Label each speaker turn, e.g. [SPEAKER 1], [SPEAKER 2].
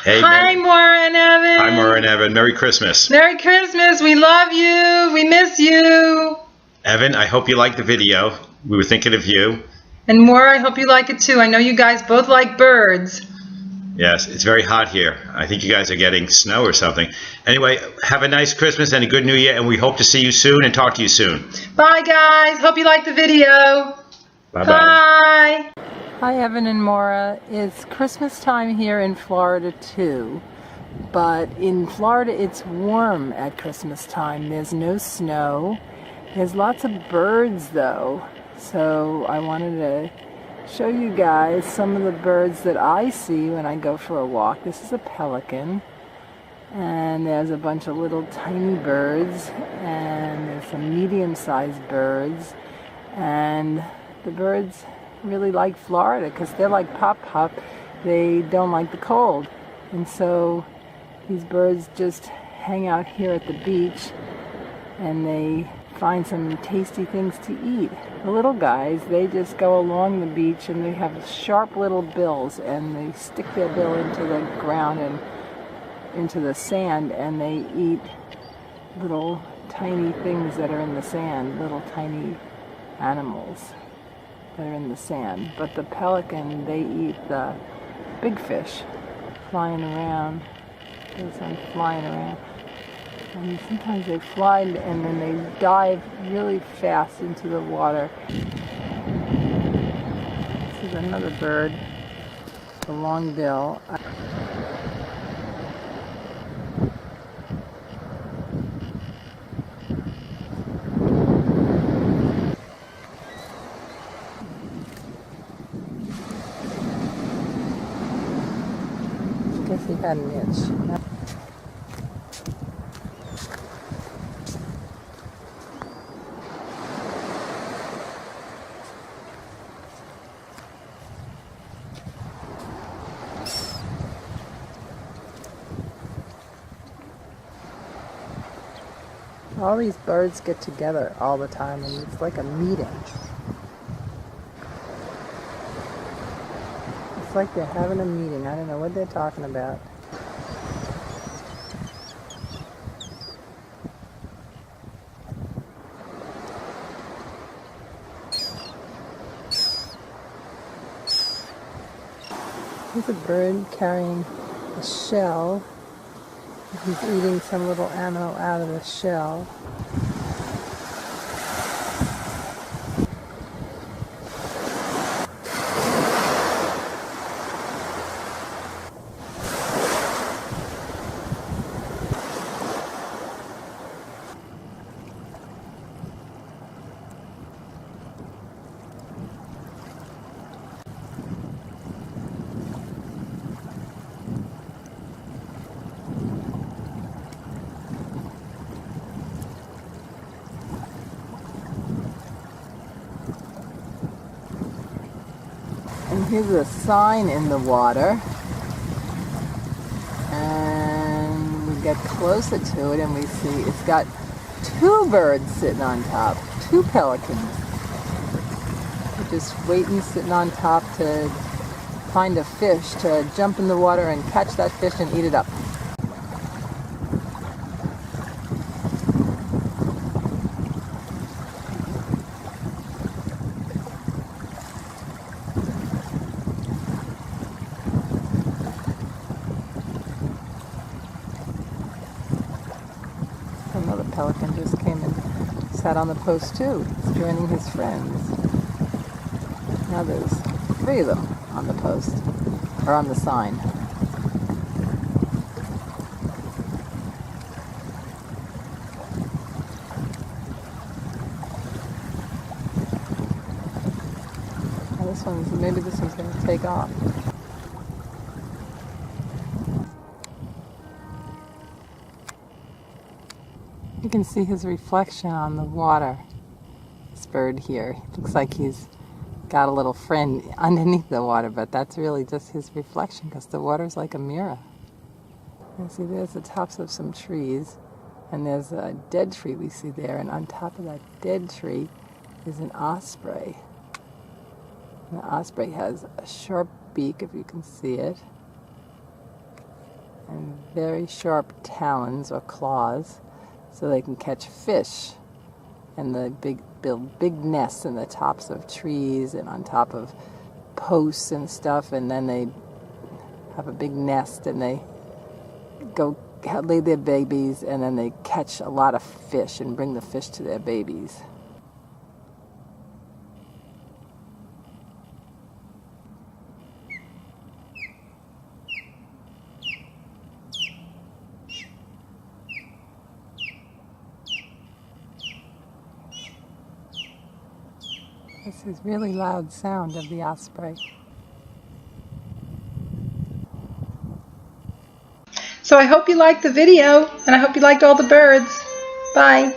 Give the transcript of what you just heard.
[SPEAKER 1] Hey,
[SPEAKER 2] Hi, Maura and Evan.
[SPEAKER 1] Hi, Maura and Evan. Merry Christmas.
[SPEAKER 2] Merry Christmas. We love you. We miss you.
[SPEAKER 1] Evan, I hope you liked the video. We were thinking of you.
[SPEAKER 2] And Maura, I hope you like it too. I know you guys both like birds.
[SPEAKER 1] Yes, it's very hot here. I think you guys are getting snow or something. Anyway, have a nice Christmas and a good New Year, and we hope to see you soon and talk to you soon.
[SPEAKER 2] Bye, guys. Hope you liked the video.
[SPEAKER 1] Bye-bye.
[SPEAKER 2] Bye.
[SPEAKER 3] Hi, Evan and Maura. It's Christmas time here in Florida too, but in Florida it's warm at Christmas time. There's no snow. There's lots of birds though, so I wanted to show you guys some of the birds that I see when I go for a walk. This is a pelican, and there's a bunch of little tiny birds, and there's some medium-sized birds, and the birds really like Florida because they're like Pop. They don't like the cold, and so these birds just hang out here at the beach and they find some tasty things to eat. The little guys, they just go along the beach and they have sharp little bills, and they stick their bill into the ground and into the sand, and they eat little tiny things that are in the sand, little tiny animals that are in the sand. But the pelican, they eat the big fish flying around. There's some flying around. And sometimes they fly and then they dive really fast into the water. This is another bird, the long bill. I guess he had an itch. All these birds get together all the time, and it's like a meeting. It's like they're having a meeting. I don't know what they're talking about. Here's a bird carrying a shell. He's eating some little animal out of the shell. And here's a sign in the water, and we get closer to it and we see it's got two birds sitting on top, two pelicans. They're just waiting, sitting on top to find a fish, to jump in the water and catch that fish and eat it up. Another pelican just came and sat on the post too. He's joining his friends. Now there's 3 of them on the post, or on the sign. Now maybe this one's going to take off. You can see his reflection on the water. This bird here. Looks like he's got a little friend underneath the water, but that's really just his reflection because the water's like a mirror. You see there's the tops of some trees, and there's a dead tree we see there, and on top of that dead tree is an osprey. And the osprey has a sharp beak, if you can see it. and very sharp talons or claws so they can catch fish. And they build big nests in the tops of trees and on top of posts and stuff, and then they have a big nest and they go lay their babies, and then they catch a lot of fish and bring the fish to their babies. This is really loud sound of the osprey.
[SPEAKER 2] So I hope you liked the video, and I hope you liked all the birds. Bye.